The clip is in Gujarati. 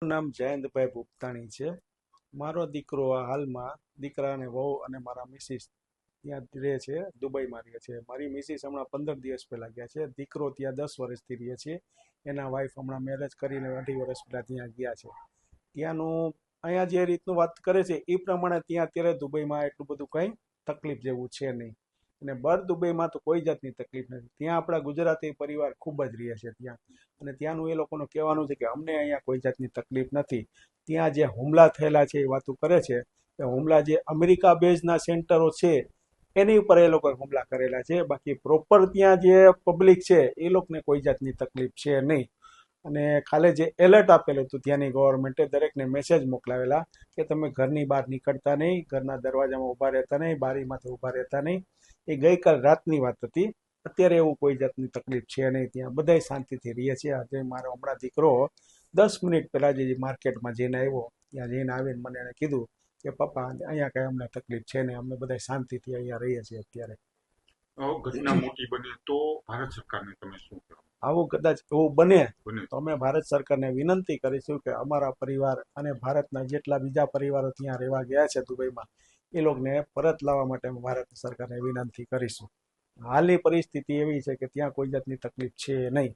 મારું નામ જયંતભાઈ ભૂપતાણી છે. મારો દીકરો હાલમાં દીકરા અને વહુ અને મારા મિસિસ ત્યાં રહે છે, દુબઈમાં રહે છે. મારી મિસિસ હમણાં 15 દિવસ પહેલા ગયા છે. દીકરો ત્યાં 10 વર્ષથી રહે છે. એના વાઈફ હમણાં મેરેજ કરીને 2.5 વર્ષ પહેલા ત્યાં ગયા છે. ત્યાંનું અહીંયા જે રીતનું વાત કરે છે એ પ્રમાણે ત્યાં અત્યારે દુબઈમાં એટલું બધું કંઈ તકલીફ જેવું છે નહીં. અને બર દુબઈમાં તો કોઈ જાતની તકલીફ નથી. ત્યાં આપણા ગુજરાતી પરિવાર ખૂબ જ રહે છે ત્યાં. અને ત્યાંનું એ લોકોનું કહેવાનું છે કે અમને અહીંયા કોઈ જાતની તકલીફ નથી. ત્યાં જે હુમલા થયેલા છે એ વાતો કરે છે, એ હુમલા જે અમેરિકા બેઝના સેન્ટરો છે એની ઉપર એ લોકોએ હુમલા કરેલા છે. બાકી પ્રોપર ત્યાં જે પબ્લિક છે એ લોકોને કોઈ જાતની તકલીફ છે નહીં. અને ખાલી જે એલર્ટ આપેલું હતું ત્યાંની ગવર્મેન્ટે દરેકને મેસેજ મોકલાવેલા કે તમે ઘરની બહાર નીકળતા નહીં, ઘરના દરવાજામાં ઊભા રહેતા નહીં, બારીમાંથી ઊભા રહેતા નહીં. એ ગઈકાલ રાતની વાત હતી. અત્યારે એવું કોઈ જાતની તકલીફ છે નહીં. ત્યાં બધાય શાંતિથી રહે છે. આજે મારો હમણાં દીકરો 10 મિનિટ પહેલાં જે માર્કેટમાં જઈને આવ્યો, ત્યાં જઈને આવીને મને એને કીધું કે પપ્પા અહીંયા કાંઈ અમને તકલીફ છે નહીં, અમે બધા શાંતિથી અહીંયા રહીએ છીએ અત્યારે. ઘટના મોટી બને તો ભારત સરકારને તમે શું કહો? આવું કદાચ એવું બને તો અમે ભારત સરકારને વિનંતી કરીશું કે અમારા પરિવાર અને ભારતના જેટલા બીજા પરિવારો ત્યાં રહેવા ગયા છે દુબઈમાં, એ લોકોને પરત લાવવા માટે અમે ભારત સરકારને વિનંતી કરીશું. હાલની પરિસ્થિતિ એવી છે કે ત્યાં કોઈ જાતની તકલીફ છે નહીં.